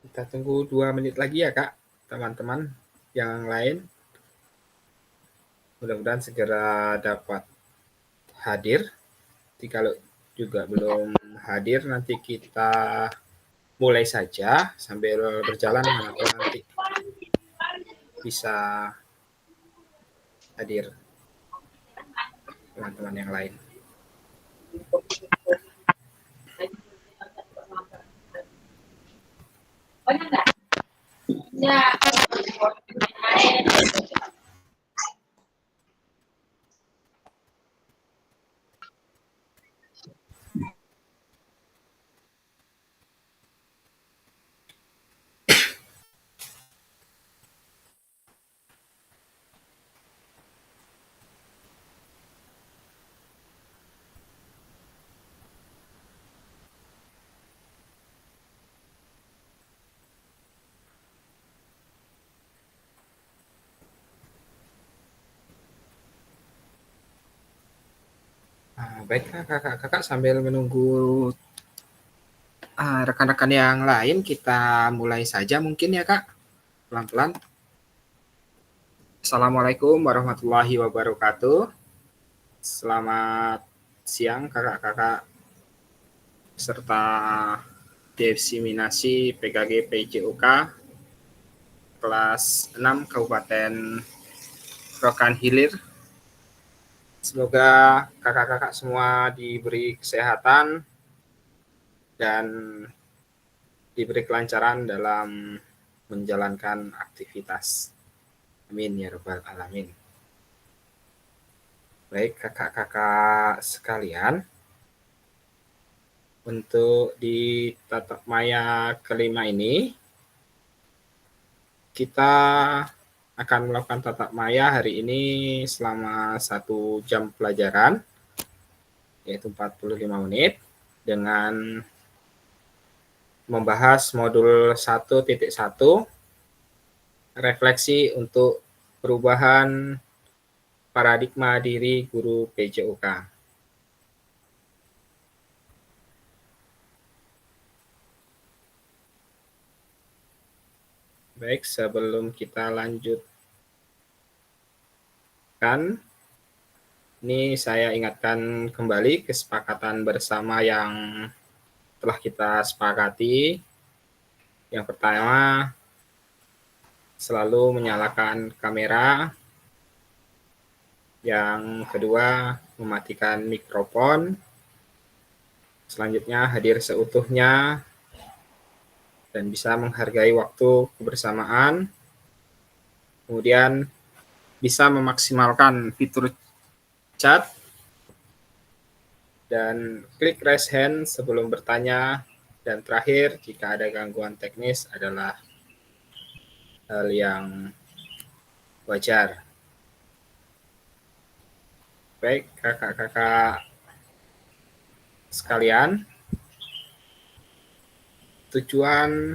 Kita tunggu 2 menit lagi ya Kak, teman-teman yang lain. Mudah-mudahan segera dapat hadir. Jadi kalau juga belum hadir, nanti kita mulai saja sambil berjalan atau nanti bisa hadir teman-teman yang lain. Ya. Baiklah kakak-kakak, sambil menunggu rekan-rekan yang lain, kita mulai saja mungkin ya Kak, pelan-pelan. Assalamualaikum warahmatullahi wabarakatuh. Selamat siang kakak-kakak serta diseminasi PKG PJOK kelas 6 Kabupaten Rokan Hilir. Semoga kakak-kakak semua diberi kesehatan dan diberi kelancaran dalam menjalankan aktivitas. Amin ya rabbal alamin. Baik kakak-kakak sekalian, untuk di tatap maya kelima ini kita akan melakukan tatap maya hari ini selama 1 jam pelajaran, yaitu 45 menit, dengan membahas modul 1.1 refleksi untuk perubahan paradigma diri guru PJOK. Baik, sebelum kita lanjutkan, ini saya ingatkan kembali kesepakatan bersama yang telah kita sepakati. Yang pertama, selalu menyalakan kamera. Yang kedua, mematikan mikrofon. Selanjutnya, hadir seutuhnya dan bisa menghargai waktu kebersamaan. Kemudian bisa memaksimalkan fitur chat dan klik raise hand sebelum bertanya. Dan terakhir, jika ada gangguan teknis adalah hal yang wajar. Baik, kakak-kakak sekalian, tujuan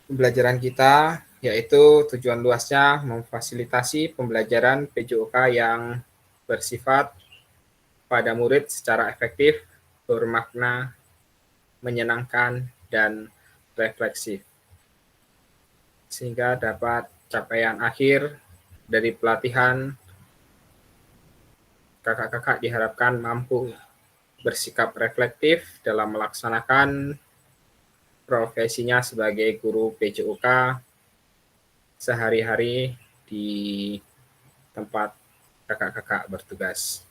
pembelajaran kita yaitu tujuan luasnya memfasilitasi pembelajaran PJOK yang bersifat pada murid secara efektif, bermakna, menyenangkan, dan refleksif, sehingga dapat capaian akhir dari pelatihan kakak-kakak diharapkan mampu bersikap reflektif dalam melaksanakan profesinya sebagai guru PJOK sehari-hari di tempat kakak-kakak bertugas.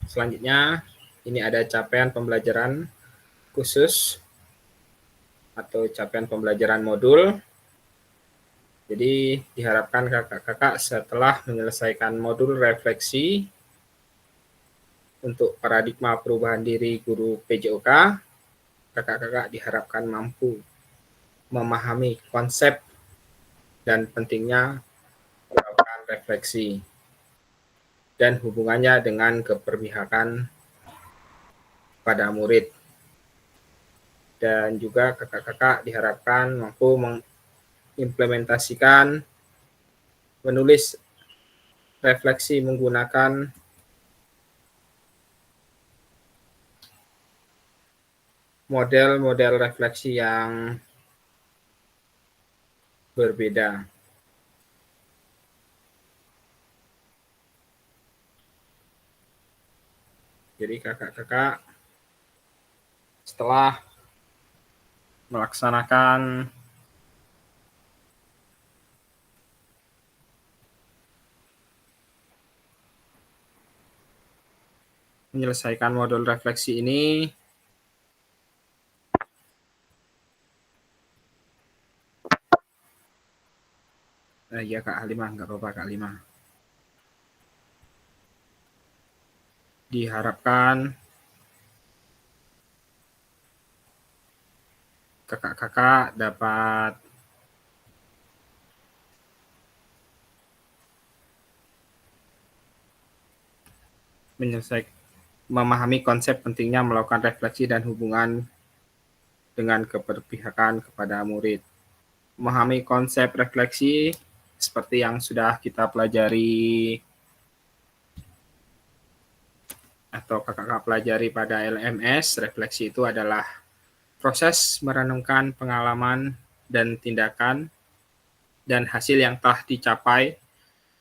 Selanjutnya, ini ada capaian pembelajaran khusus atau capaian pembelajaran modul. Jadi diharapkan kakak-kakak setelah menyelesaikan modul refleksi Untuk paradigma perubahan diri guru PJOK, kakak-kakak diharapkan mampu memahami konsep dan pentingnya melakukan refleksi dan hubungannya dengan keberpihakan pada murid. Dan juga kakak-kakak diharapkan mampu mengimplementasikan menulis refleksi menggunakan model-model refleksi yang berbeda. Jadi kakak-kakak setelah melaksanakan menyelesaikan modul refleksi ini, ya Kak Halimah, nggak apa-apa Kak Halimah. Diharapkan kakak-kakak dapat memahami konsep pentingnya melakukan refleksi dan hubungan dengan keberpihakan kepada murid. Memahami konsep refleksi seperti yang sudah kita pelajari atau kakak-kakak pelajari pada LMS, refleksi itu adalah proses merenungkan pengalaman dan tindakan dan hasil yang telah dicapai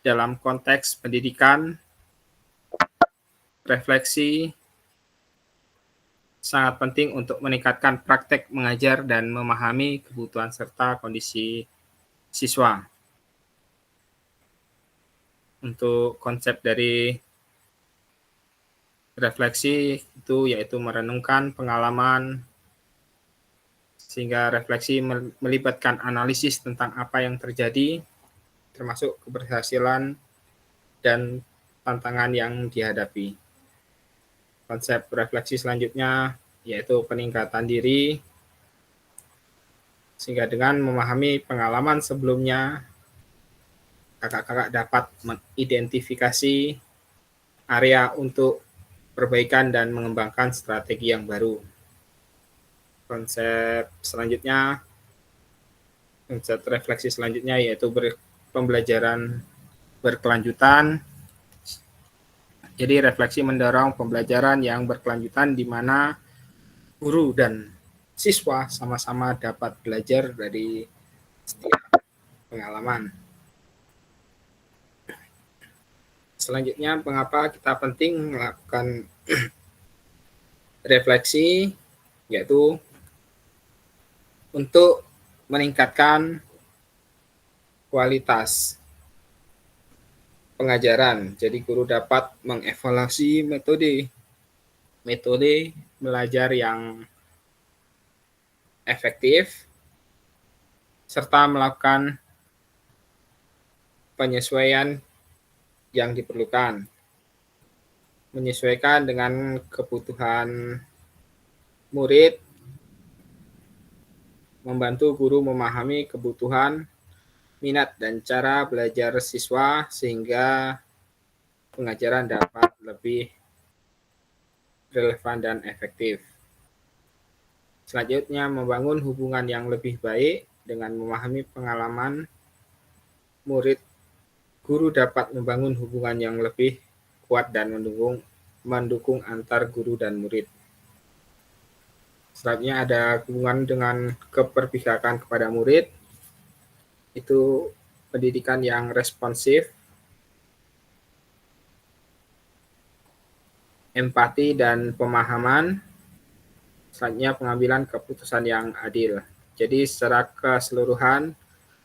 dalam konteks pendidikan. Refleksi sangat penting untuk meningkatkan praktek mengajar dan memahami kebutuhan serta kondisi siswa. Untuk konsep dari refleksi itu yaitu merenungkan pengalaman, sehingga refleksi melibatkan analisis tentang apa yang terjadi, termasuk keberhasilan dan tantangan yang dihadapi. Konsep refleksi selanjutnya yaitu peningkatan diri, sehingga dengan memahami pengalaman sebelumnya, kakak-kakak dapat mengidentifikasi area untuk perbaikan dan mengembangkan strategi yang baru. Konsep refleksi selanjutnya yaitu pembelajaran berkelanjutan. Jadi refleksi mendorong pembelajaran yang berkelanjutan di mana guru dan siswa sama-sama dapat belajar dari setiap pengalaman. Selanjutnya, mengapa kita penting melakukan refleksi, yaitu untuk meningkatkan kualitas pengajaran. Jadi guru dapat mengevaluasi metode belajar yang efektif, serta melakukan penyesuaian yang diperlukan. Menyesuaikan dengan kebutuhan murid, membantu guru memahami kebutuhan, minat, dan cara belajar siswa sehingga pengajaran dapat lebih relevan dan efektif. Selanjutnya, membangun hubungan yang lebih baik dengan memahami pengalaman murid. Guru dapat membangun hubungan yang lebih kuat dan mendukung antar guru dan murid. Selanjutnya ada hubungan dengan keberpihakan kepada murid, itu pendidikan yang responsif, empati dan pemahaman, selanjutnya pengambilan keputusan yang adil. Jadi secara keseluruhan,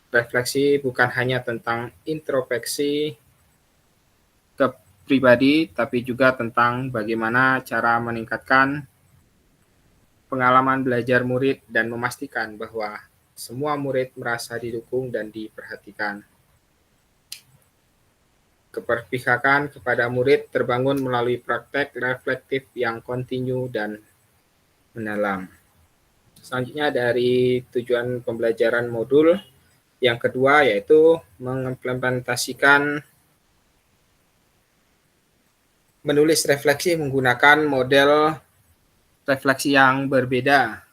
refleksi bukan hanya tentang introspeksi ke pribadi, tapi juga tentang bagaimana cara meningkatkan pengalaman belajar murid dan memastikan bahwa semua murid merasa didukung dan diperhatikan. keberpihakan kepada murid terbangun melalui praktek reflektif yang kontinu dan mendalam. Selanjutnya dari tujuan pembelajaran modul yang kedua yaitu mengimplementasikan menulis refleksi menggunakan model refleksi yang berbeda.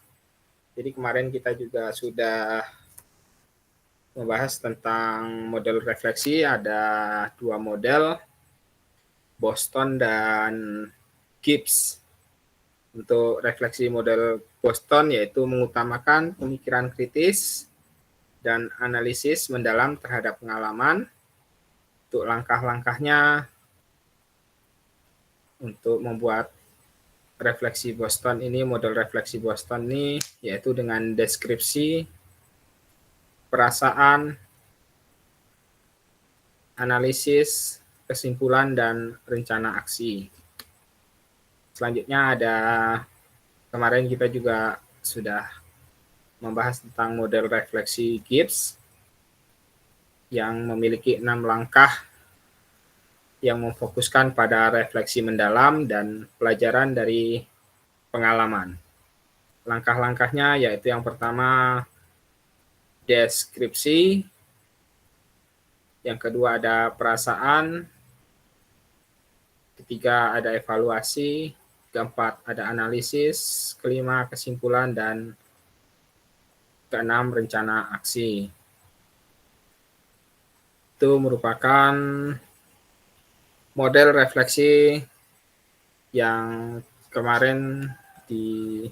Jadi kemarin kita juga sudah membahas tentang model refleksi, ada 2 model, Boston dan Gibbs. Untuk refleksi model Boston yaitu mengutamakan pemikiran kritis dan analisis mendalam terhadap pengalaman. Untuk langkah-langkahnya untuk membuat refleksi Boston ini, model refleksi Boston ini yaitu dengan deskripsi, perasaan, analisis, kesimpulan, dan rencana aksi. Selanjutnya ada, kemarin kita juga sudah membahas tentang model refleksi Gibbs yang memiliki 6 langkah yang memfokuskan pada refleksi mendalam dan pelajaran dari pengalaman. Langkah-langkahnya yaitu yang pertama deskripsi, yang kedua ada perasaan, ketiga ada evaluasi, keempat ada analisis, kelima kesimpulan, dan keenam rencana aksi. Itu merupakan model refleksi yang kemarin di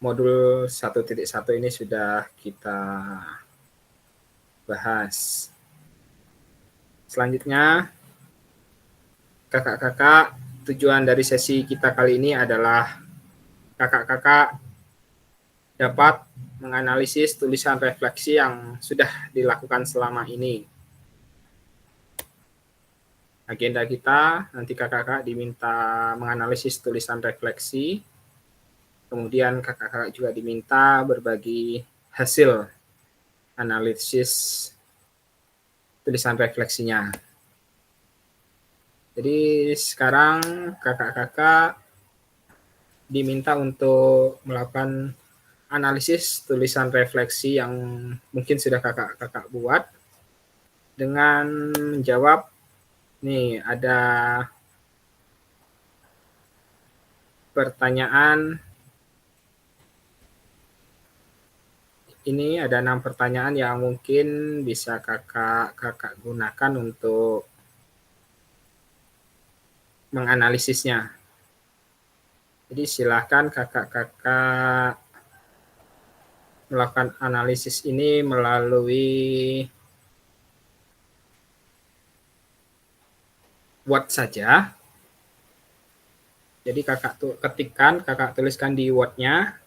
modul 1.1 ini sudah kita bahas. Selanjutnya, kakak-kakak, tujuan dari sesi kita kali ini adalah kakak-kakak dapat menganalisis tulisan refleksi yang sudah dilakukan selama ini. Agenda kita, nanti kakak-kakak diminta menganalisis tulisan refleksi, kemudian kakak-kakak juga diminta berbagi hasil analisis tulisan refleksinya. Jadi sekarang kakak-kakak diminta untuk melakukan analisis tulisan refleksi yang mungkin sudah kakak-kakak buat dengan menjawab, nih ada pertanyaan, ini ada 6 pertanyaan yang mungkin bisa kakak gunakan untuk menganalisisnya. Jadi silakan kakak-kakak melakukan analisis ini melalui Word saja. Jadi kakak tuliskan di Word-nya.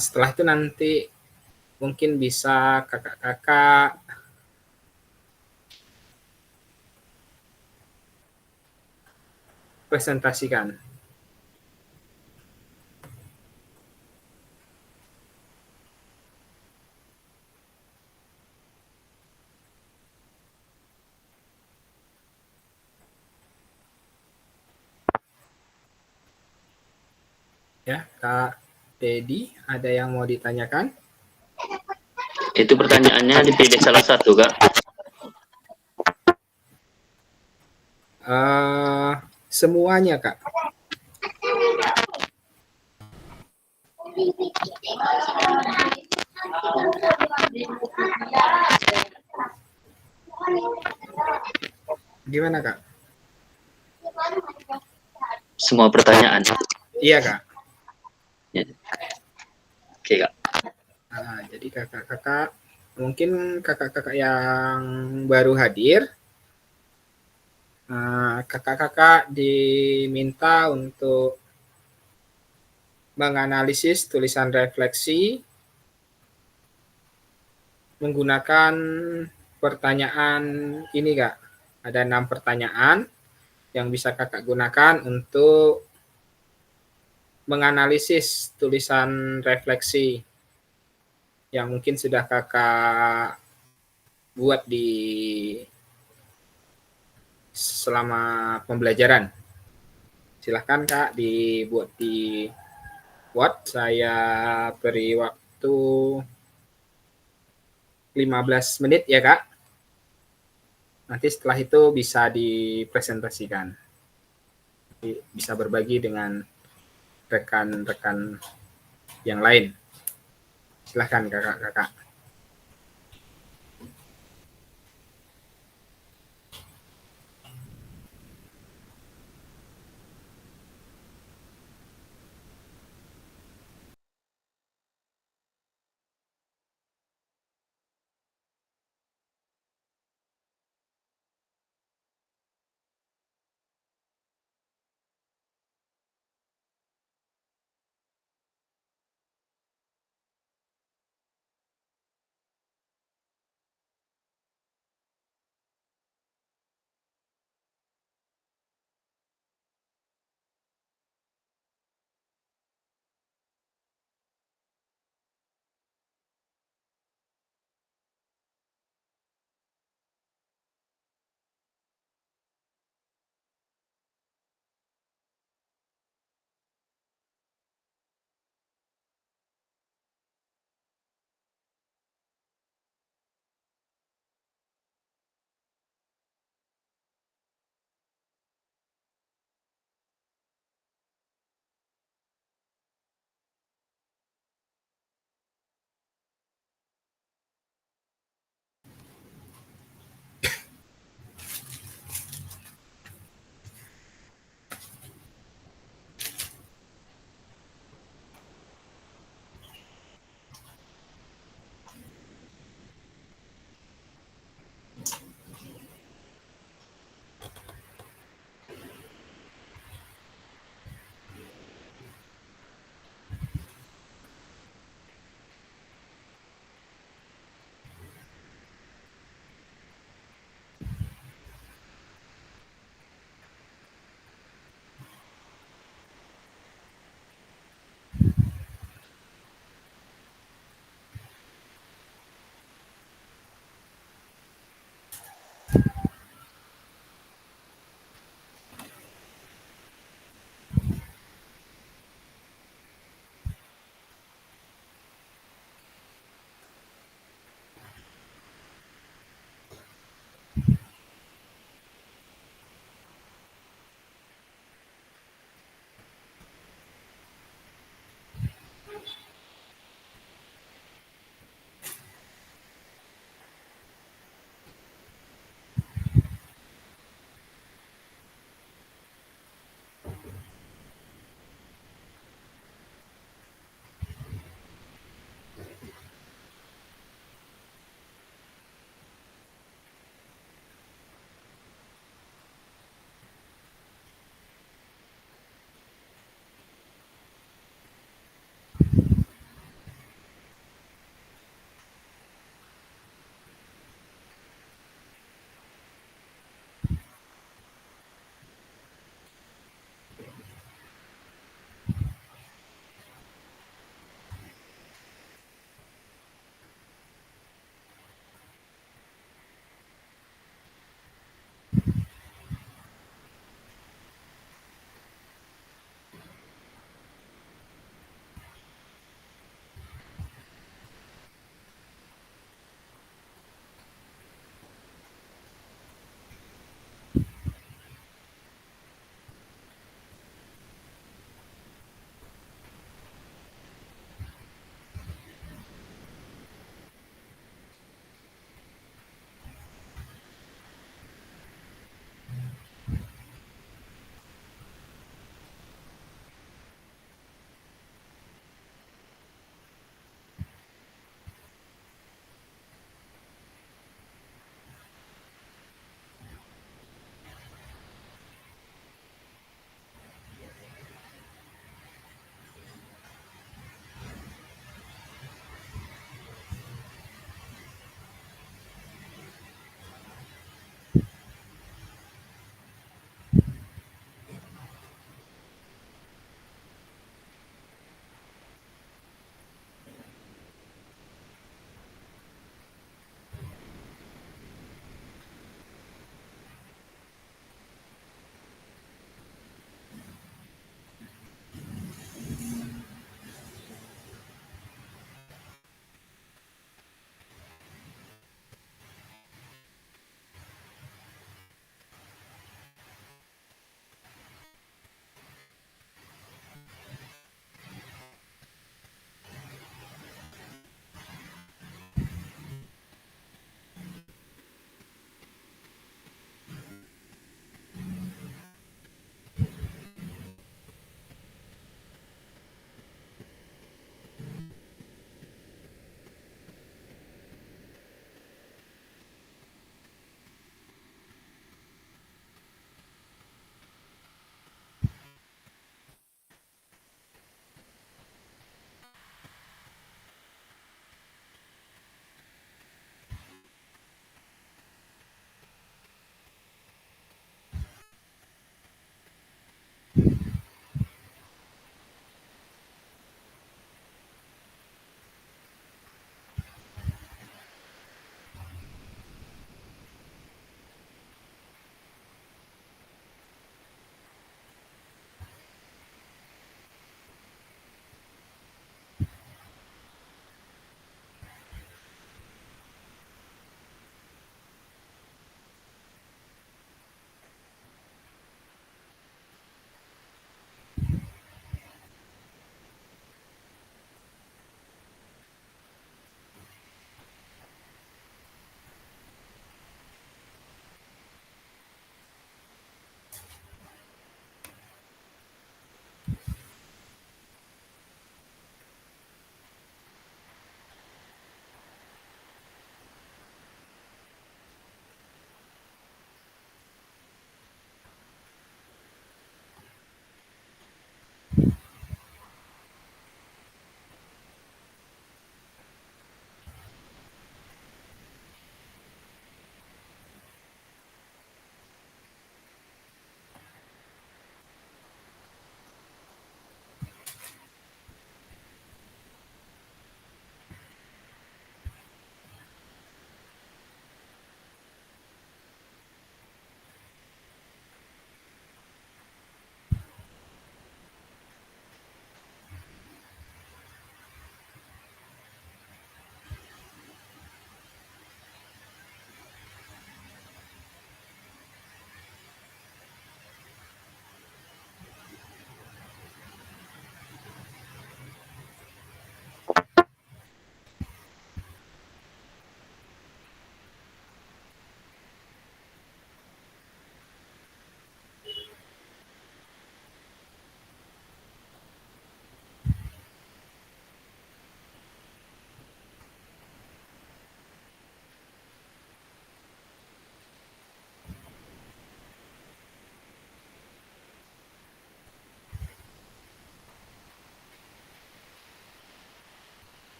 Setelah itu nanti mungkin bisa kakak-kakak presentasikan. Ya, Kak Dedi, ada yang mau ditanyakan? Itu pertanyaannya dipilih salah satu, Kak. Semuanya, Kak. Gimana, Kak? Semua pertanyaan. Iya, Kak. Ya. Oke, Kak. Jadi kakak-kakak, mungkin kakak-kakak yang baru hadir, kakak-kakak diminta untuk menganalisis tulisan refleksi menggunakan pertanyaan ini, Kak. Ada 6 pertanyaan yang bisa kakak gunakan untuk menganalisis tulisan refleksi yang mungkin sudah kakak buat di selama pembelajaran. Silahkan Kak dibuat di Word, saya beri waktu 15 menit ya Kak. Nanti setelah itu bisa dipresentasikan. Bisa berbagi dengan rekan-rekan yang lain. Silahkan kakak-kakak.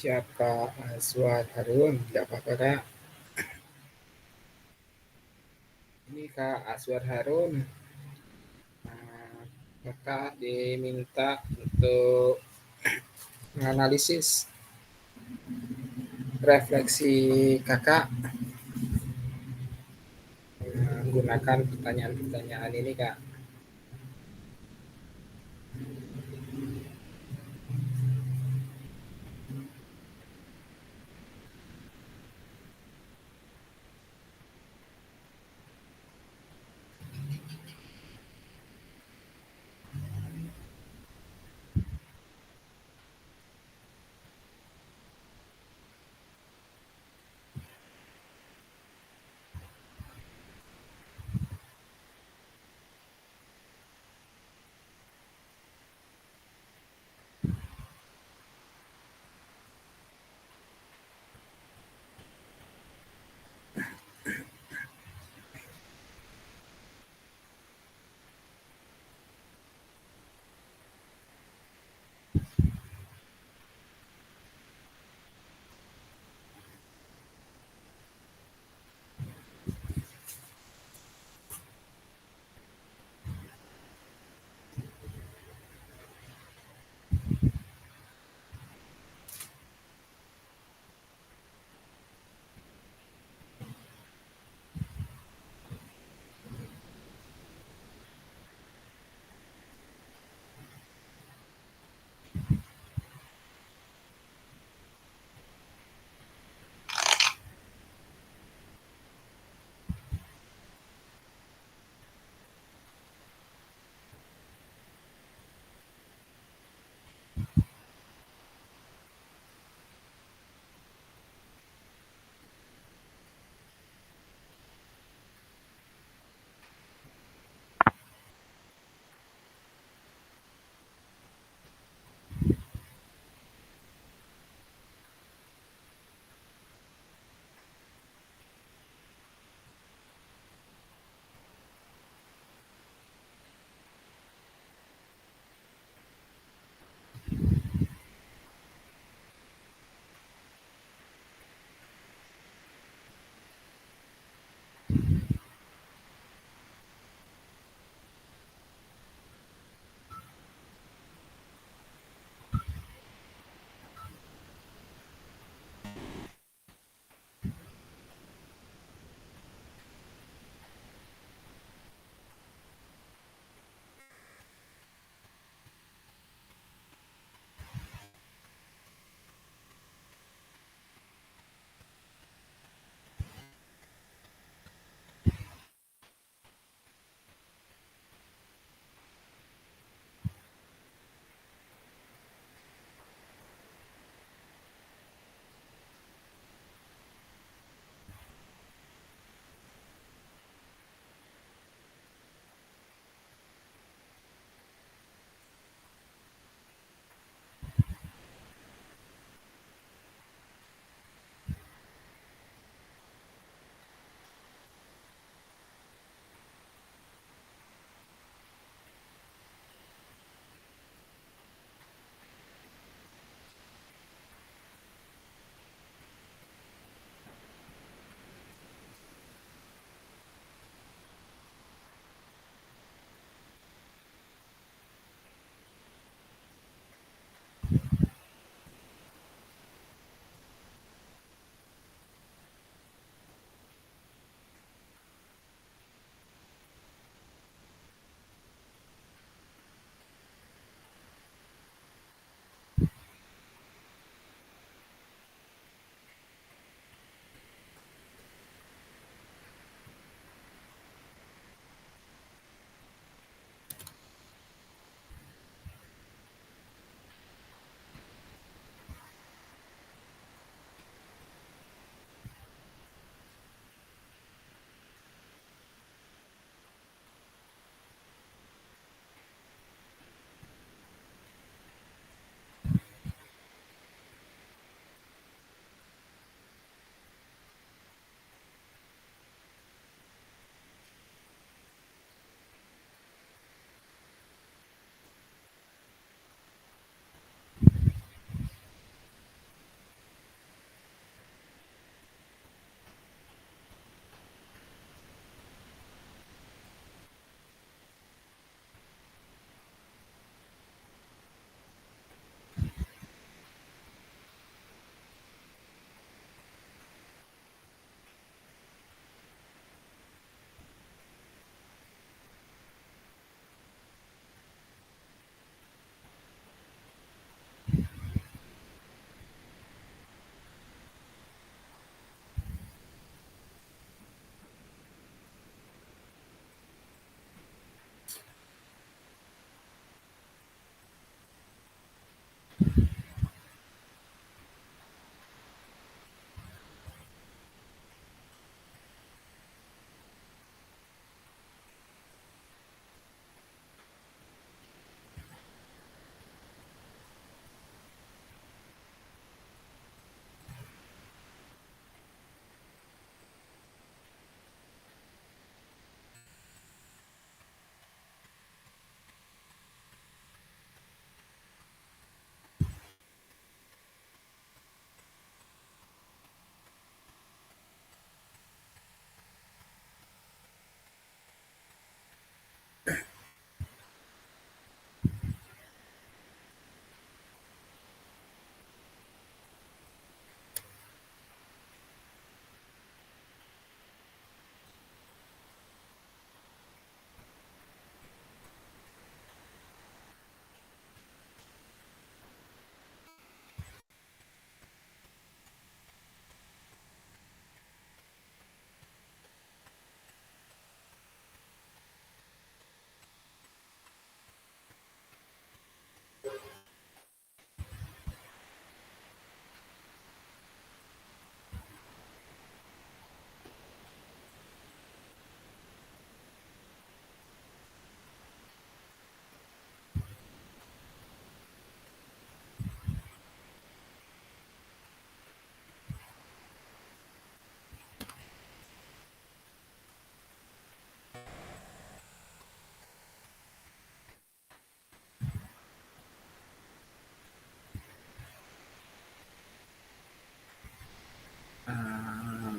Siap Kak Aswad Harun, tidak apa-apa Kak. Ini Kak Aswad Harun, nah, Kakak diminta untuk menganalisis refleksi Kakak menggunakan pertanyaan-pertanyaan ini Kak.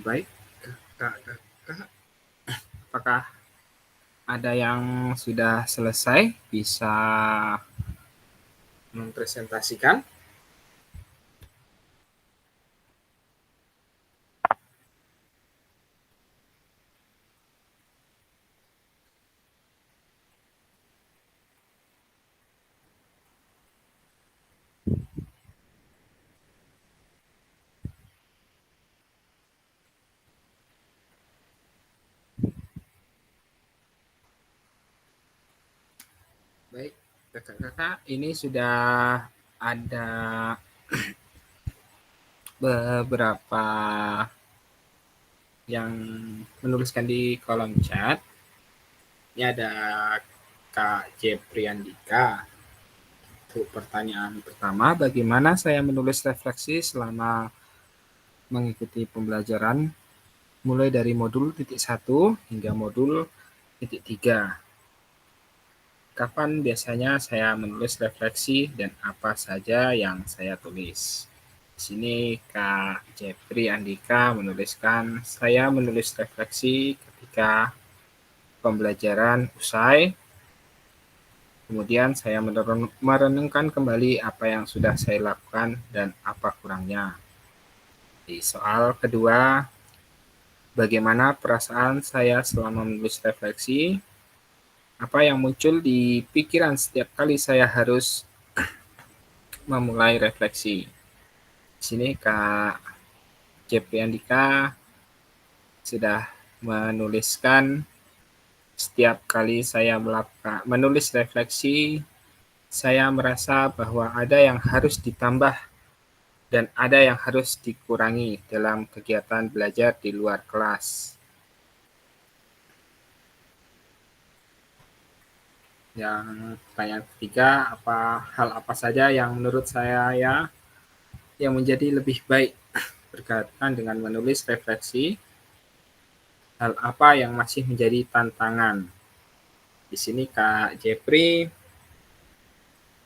Baik, kakak, apakah ada yang sudah selesai bisa mempresentasikan? Baik, kakak-kakak, ini sudah ada beberapa yang menuliskan di kolom chat. Ini ada Kak Jepriandika. Untuk pertanyaan pertama, bagaimana saya menulis refleksi selama mengikuti pembelajaran mulai dari modul titik 1 hingga modul titik 3. Kapan biasanya saya menulis refleksi dan apa saja yang saya tulis? Di sini Kak Jeffrey Andika menuliskan, saya menulis refleksi ketika pembelajaran usai, kemudian saya merenungkan kembali apa yang sudah saya lakukan dan apa kurangnya. Di soal kedua, bagaimana perasaan saya selama menulis refleksi? Apa yang muncul di pikiran setiap kali saya harus memulai refleksi? Di sini Kak JP Andika sudah menuliskan setiap kali saya menulis refleksi, saya merasa bahwa ada yang harus ditambah dan ada yang harus dikurangi dalam kegiatan belajar di luar kelas. Yang pertanyaan ketiga, hal apa saja yang menurut saya yang menjadi lebih baik berkaitan dengan menulis refleksi, hal apa yang masih menjadi tantangan. Di sini Kak Jeffrey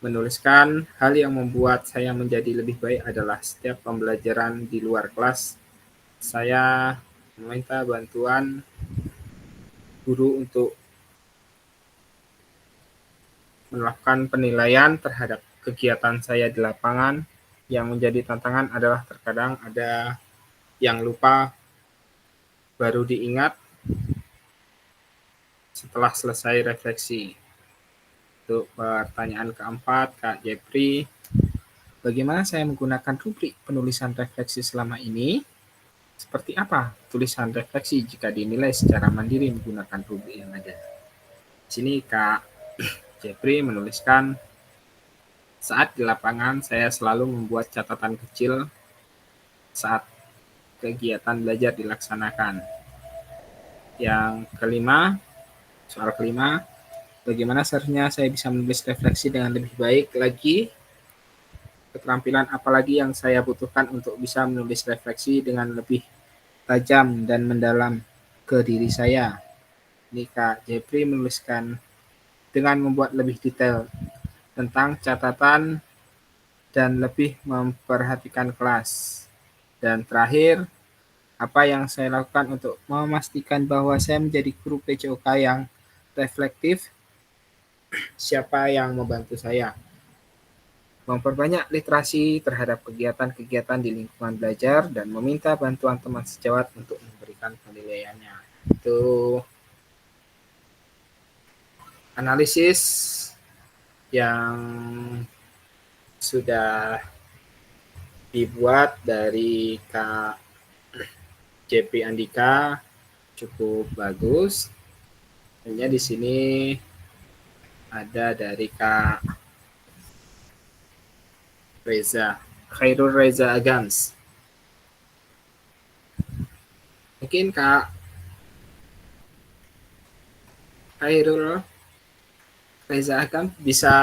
menuliskan hal yang membuat saya menjadi lebih baik adalah setiap pembelajaran di luar kelas, saya meminta bantuan guru untuk melakukan penilaian terhadap kegiatan saya di lapangan. Yang menjadi tantangan adalah terkadang ada yang lupa baru diingat setelah selesai refleksi. Untuk pertanyaan keempat, Kak Jeffrey, bagaimana saya menggunakan rubrik penulisan refleksi selama ini? Seperti apa tulisan refleksi jika dinilai secara mandiri menggunakan rubrik yang ada? Di sini Kak Jeffrey menuliskan, saat di lapangan saya selalu membuat catatan kecil saat kegiatan belajar dilaksanakan. Yang kelima, soal kelima, bagaimana seharusnya saya bisa menulis refleksi dengan lebih baik lagi? Keterampilan apalagi yang saya butuhkan untuk bisa menulis refleksi dengan lebih tajam dan mendalam ke diri saya? Ini Kak Jeffrey menuliskan, dengan membuat lebih detail tentang catatan dan lebih memperhatikan kelas. Dan terakhir, apa yang saya lakukan untuk memastikan bahwa saya menjadi guru PJOK yang reflektif? Siapa yang membantu saya? Memperbanyak literasi terhadap kegiatan-kegiatan di lingkungan belajar dan meminta bantuan teman sejawat untuk memberikan penilaiannya. Itu analisis yang sudah dibuat dari Kak JP Andika, cukup bagus. Hanya di sini ada dari Kak Reza, Khairul Reza Agams. Mungkin Kak Khairul Reza Agams bisa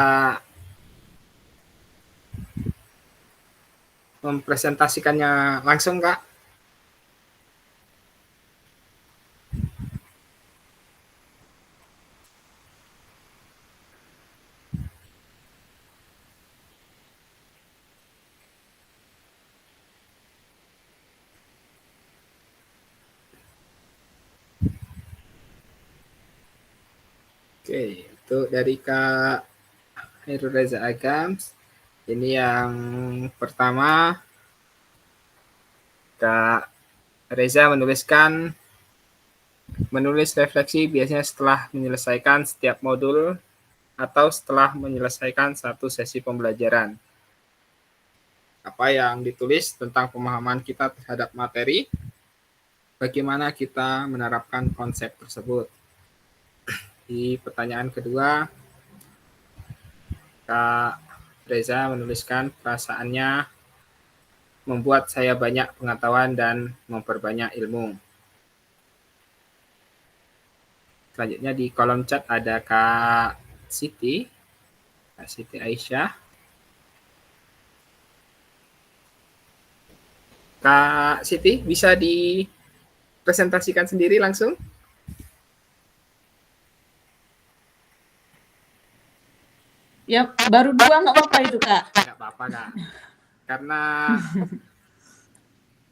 mempresentasikannya langsung, Kak. Oke, untuk dari Kak Hairul Reza Agams, ini yang pertama, Kak Reza menulis refleksi biasanya setelah menyelesaikan setiap modul atau setelah menyelesaikan satu sesi pembelajaran. Apa yang ditulis tentang pemahaman kita terhadap materi, bagaimana kita menerapkan konsep tersebut. Di pertanyaan kedua, Kak Reza menuliskan perasaannya membuat saya banyak pengetahuan dan memperbanyak ilmu. Selanjutnya di kolom chat ada Kak Siti Aisyah. Kak Siti, bisa dipresentasikan sendiri langsung? Ya, baru 2 nggak apa-apa itu, Kak? Nggak apa-apa, Kak. Karena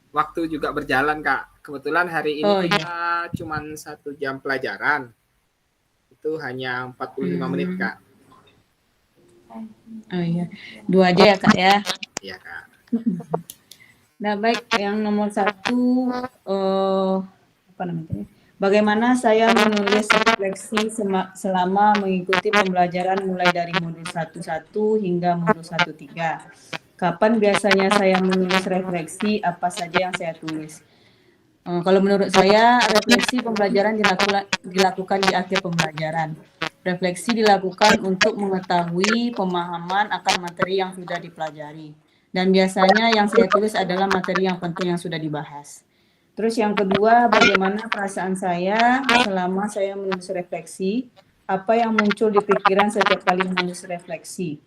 waktu juga berjalan, Kak. Kebetulan hari ini kita cuma 1 jam pelajaran. Itu hanya 45 menit, Kak. Oh iya, 2 aja ya, Kak ya? Iya, Kak. Nah, baik, yang nomor 1, apa namanya? Bagaimana saya menulis refleksi selama mengikuti pembelajaran mulai dari modul 1.1 hingga modul 1.3. Kapan biasanya saya menulis refleksi, apa saja yang saya tulis? Kalau menurut saya, refleksi pembelajaran dilakukan di akhir pembelajaran. Refleksi dilakukan untuk mengetahui pemahaman akan materi yang sudah dipelajari. Dan biasanya yang saya tulis adalah materi yang penting yang sudah dibahas. Terus yang kedua, bagaimana perasaan saya selama saya menulis refleksi, apa yang muncul di pikiran setiap kali menulis refleksi.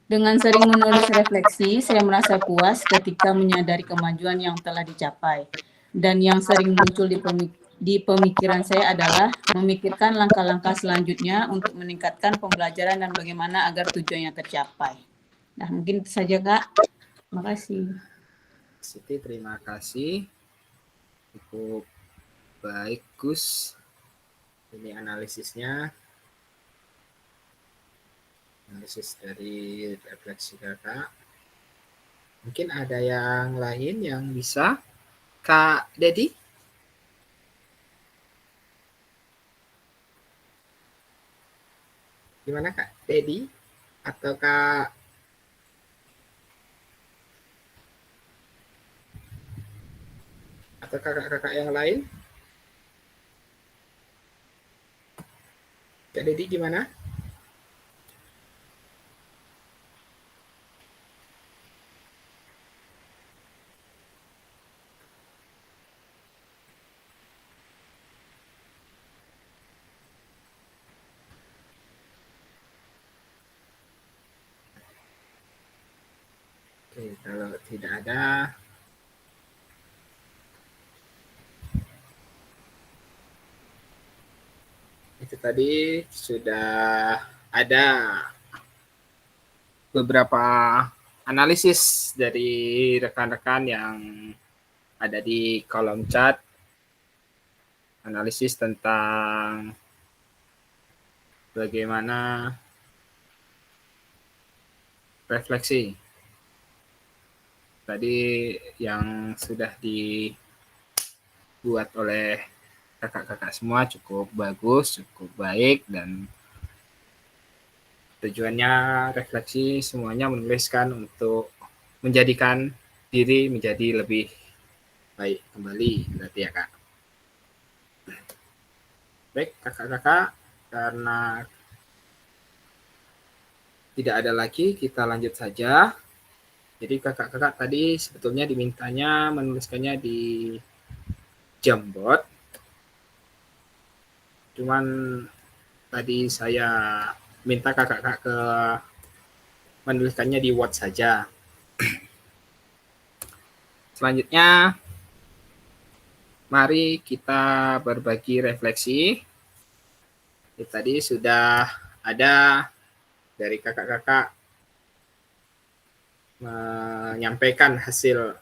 Dengan sering menulis refleksi, saya merasa puas ketika menyadari kemajuan yang telah dicapai. Dan yang sering muncul di pemikiran saya adalah memikirkan langkah-langkah selanjutnya untuk meningkatkan pembelajaran dan bagaimana agar tujuannya tercapai. Nah, mungkin itu saja, Kak. Terima kasih. Siti, terima kasih. Cukup baik, Gus. Ini analisis dari refleksi Kakak. Mungkin ada yang lain yang bisa? Kak Dedi? Gimana, Kak Dedi? Atau kakak-kakak yang lain? Kak Dedi gimana? Oke, kalau tidak ada, itu tadi sudah ada beberapa analisis dari rekan-rekan yang ada di kolom chat, analisis tentang bagaimana refleksi. Tadi yang sudah dibuat oleh kakak-kakak semua cukup bagus, cukup baik, dan tujuannya refleksi semuanya menuliskan untuk menjadikan diri menjadi lebih baik kembali, berarti ya, Kak. Baik, kakak-kakak, karena tidak ada lagi, kita lanjut saja. Jadi kakak-kakak tadi sebetulnya dimintanya menuliskannya di Jamboard. Cuman tadi saya minta kakak-kakak menuliskannya di Word saja. Selanjutnya, mari kita berbagi refleksi. Tadi sudah ada dari kakak-kakak menyampaikan hasil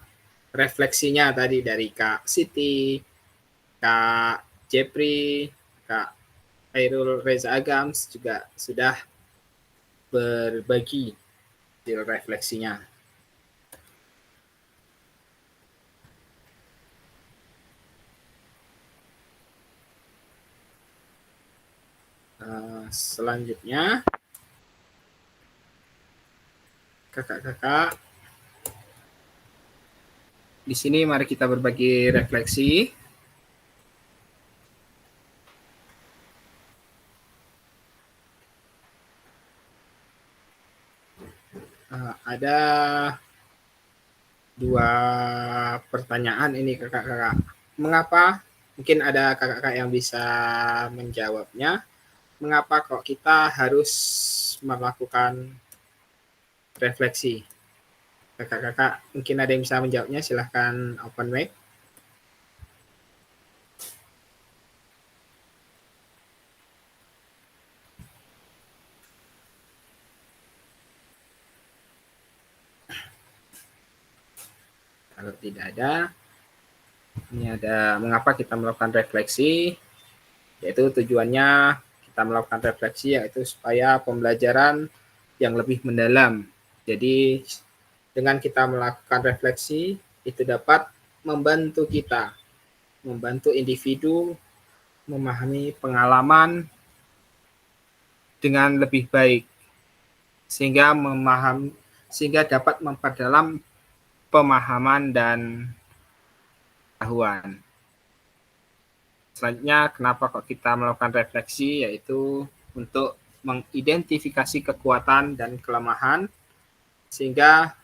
refleksinya tadi dari Kak Siti, Kak Jepri, Kak Khairul Reza Agams juga sudah berbagi hasil refleksinya. Selanjutnya, kakak-kakak, di sini mari kita berbagi refleksi. Ada dua pertanyaan ini kakak-kakak. Mengapa? Mungkin ada kakak-kakak yang bisa menjawabnya. Mengapa kok kita harus melakukan refleksi? Kakak-kakak mungkin ada yang bisa menjawabnya, silahkan open mic. Kalau tidak ada, ini ada mengapa kita melakukan refleksi, yaitu tujuannya kita melakukan refleksi yaitu supaya pembelajaran yang lebih mendalam. Jadi dengan kita melakukan refleksi itu dapat membantu kita, membantu individu memahami pengalaman dengan lebih baik, sehingga dapat memperdalam pemahaman dan pengetahuan. Selanjutnya, kenapa kok kita melakukan refleksi, yaitu untuk mengidentifikasi kekuatan dan kelemahan, sehingga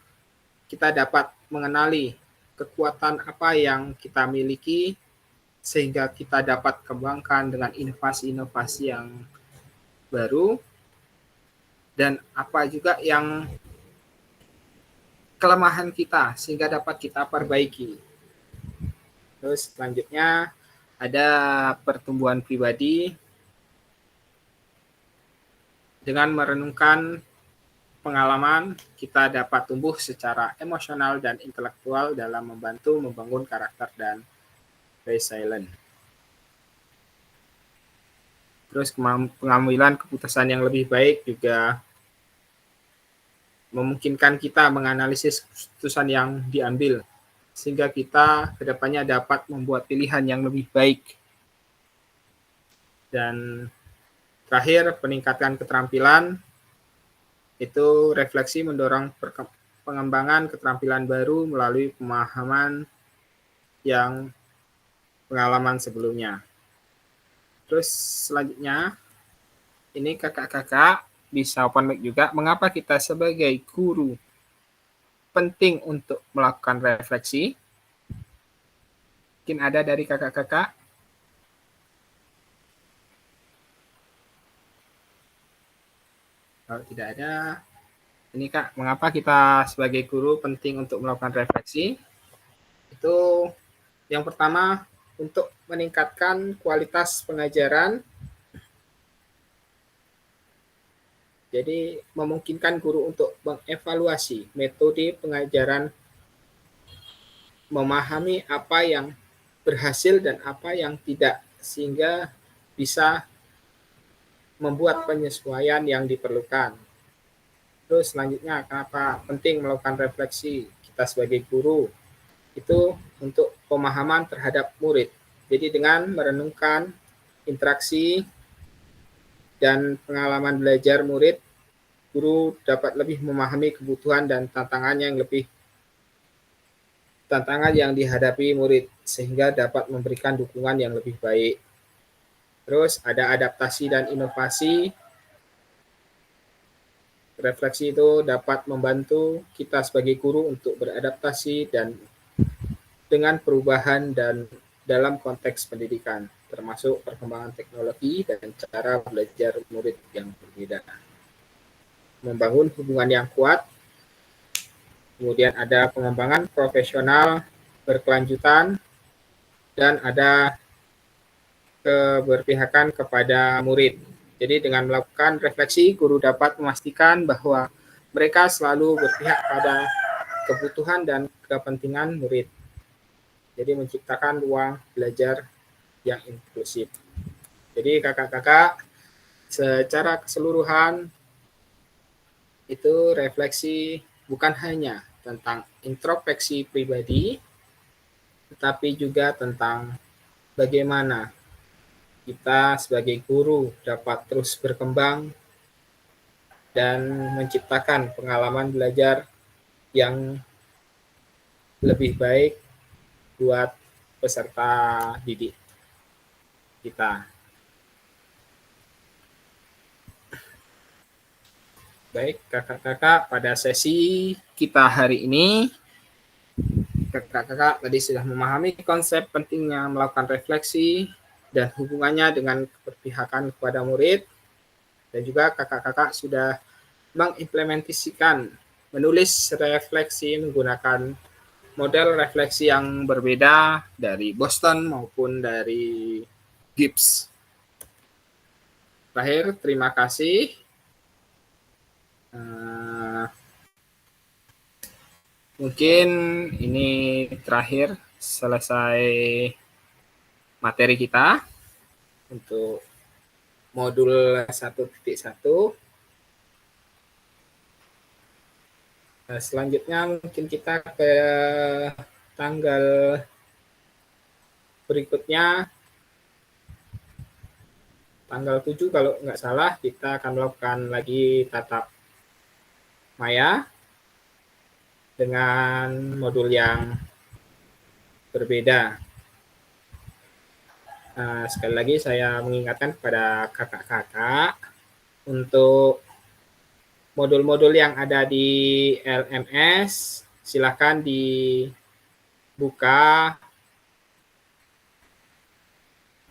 kita dapat mengenali kekuatan apa yang kita miliki, sehingga kita dapat kembangkan dengan inovasi-inovasi yang baru, dan apa juga yang kelemahan kita, sehingga dapat kita perbaiki. Terus selanjutnya, ada pertumbuhan pribadi dengan merenungkan pengalaman, kita dapat tumbuh secara emosional dan intelektual dalam membantu membangun karakter dan resilience. Terus pengambilan keputusan yang lebih baik juga memungkinkan kita menganalisis keputusan yang diambil, sehingga kita kedepannya dapat membuat pilihan yang lebih baik. Dan terakhir, peningkatan keterampilan, itu refleksi mendorong pengembangan keterampilan baru melalui pemahaman yang pengalaman sebelumnya. Terus selanjutnya, ini kakak-kakak bisa open mic juga, mengapa kita sebagai guru penting untuk melakukan refleksi? Mungkin ada dari kakak-kakak? Kalau tidak ada, ini Kak, mengapa kita sebagai guru penting untuk melakukan refleksi? Itu yang pertama, untuk meningkatkan kualitas pengajaran. Jadi memungkinkan guru untuk mengevaluasi metode pengajaran, memahami apa yang berhasil dan apa yang tidak, sehingga bisa membuat penyesuaian yang diperlukan. Terus selanjutnya, kenapa penting melakukan refleksi kita sebagai guru? Itu untuk pemahaman terhadap murid. Jadi dengan merenungkan interaksi dan pengalaman belajar murid, guru dapat lebih memahami kebutuhan dan tantangan yang dihadapi murid, sehingga dapat memberikan dukungan yang lebih baik. Terus ada adaptasi dan inovasi. Refleksi itu dapat membantu kita sebagai guru untuk beradaptasi dan dengan perubahan dan dalam konteks pendidikan, termasuk perkembangan teknologi dan cara belajar murid yang berbeda. Membangun hubungan yang kuat, kemudian ada pengembangan profesional berkelanjutan, dan ada keberpihakan kepada murid. Jadi dengan melakukan refleksi, guru dapat memastikan bahwa mereka selalu berpihak pada kebutuhan dan kepentingan murid. Jadi menciptakan ruang belajar yang inklusif. Jadi kakak-kakak secara keseluruhan itu refleksi bukan hanya tentang introspeksi pribadi, tetapi juga tentang bagaimana kita sebagai guru dapat terus berkembang dan menciptakan pengalaman belajar yang lebih baik buat peserta didik kita. Baik, kakak-kakak, pada sesi kita hari ini, kakak-kakak tadi sudah memahami konsep pentingnya melakukan refleksi dan hubungannya dengan keberpihakan kepada murid, dan juga kakak-kakak sudah mengimplementasikan menulis refleksi menggunakan model refleksi yang berbeda dari Boston maupun dari Gibbs. Terakhir, terima kasih. Mungkin ini terakhir selesai materi kita untuk modul 1.1. Selanjutnya mungkin kita ke tanggal berikutnya, tanggal 7 kalau nggak salah, kita akan melakukan lagi tatap maya dengan modul yang berbeda. Sekali lagi saya mengingatkan kepada kakak-kakak untuk modul-modul yang ada di LMS, silakan dibuka.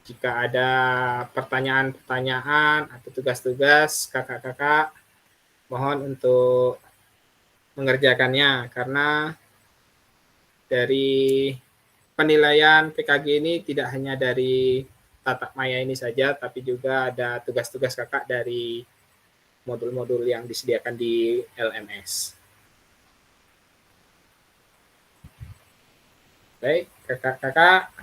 Jika ada pertanyaan-pertanyaan atau tugas-tugas, kakak-kakak mohon untuk mengerjakannya, karena dari penilaian PKG ini tidak hanya dari tatap maya ini saja, tapi juga ada tugas-tugas kakak dari modul-modul yang disediakan di LMS. Baik, kakak-kakak.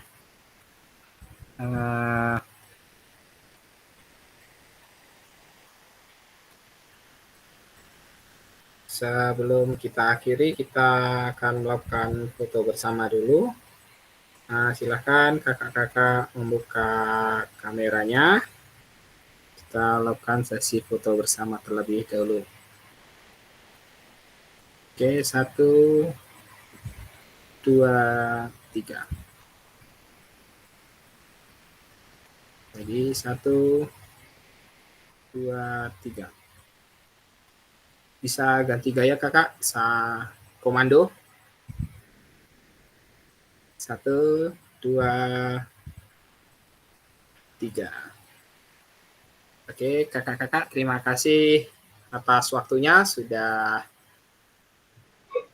Sebelum kita akhiri, kita akan melakukan foto bersama dulu. Silakan kakak-kakak membuka kameranya. Kita lakukan sesi foto bersama terlebih dahulu. Oke, 1, 2, 3. Jadi 1, 2, 3. Bisa ganti gaya kakak, bisa komando. 1, 2, 3. Oke, kakak-kakak, terima kasih atas waktunya sudah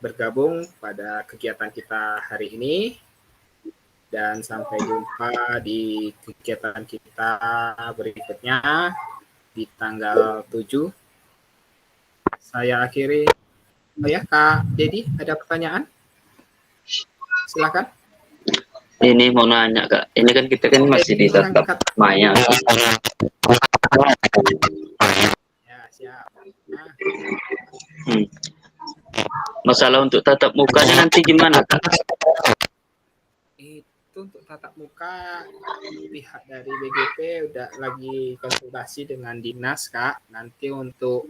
bergabung pada kegiatan kita hari ini. Dan sampai jumpa di kegiatan kita berikutnya di tanggal 7. Saya akhiri. Oh ya, Kak Dedi, ada pertanyaan? Silakan. Ini mau nanya Kak, ini kan kita kan masih di tatap maya. Ya, siap. Masalah untuk tatap mukanya nanti gimana Kak? Itu untuk tatap muka, pihak dari BGP udah lagi konsultasi dengan dinas, Kak. Nanti untuk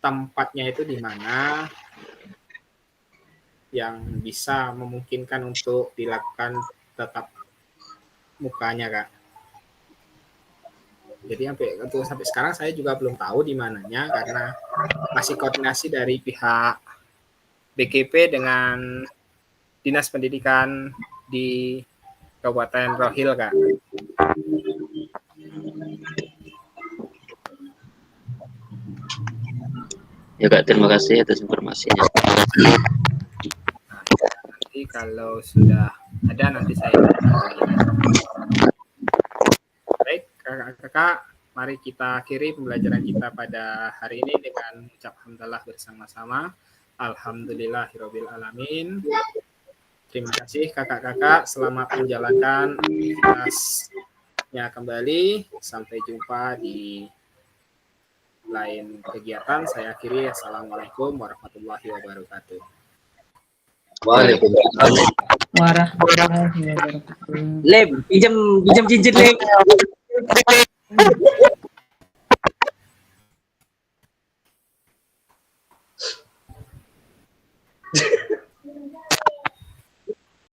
tempatnya itu di mana yang bisa memungkinkan untuk dilakukan tatap mukanya, Kak. Jadi sampai sekarang saya juga belum tahu di mananya, karena masih koordinasi dari pihak BGP dengan Dinas Pendidikan di Kabupaten Rohil, Kak. Ya Kak, terima kasih atas informasinya. Nanti kalau sudah ada, nanti saya baik, kakak-kakak, mari kita akhiri pembelajaran kita pada hari ini dengan ucap hamdalah bersama-sama. Alhamdulillahirabbil alamin. Terima kasih kakak-kakak, selamat menjalankan aktivitas waktunya kembali. Sampai jumpa di lain kegiatan. Saya akhiri. Assalamualaikum warahmatullahi wabarakatuh. Waalaikumsalam. Warahmatullahi wabarakatuh. Lem, pinjam cincin Lem.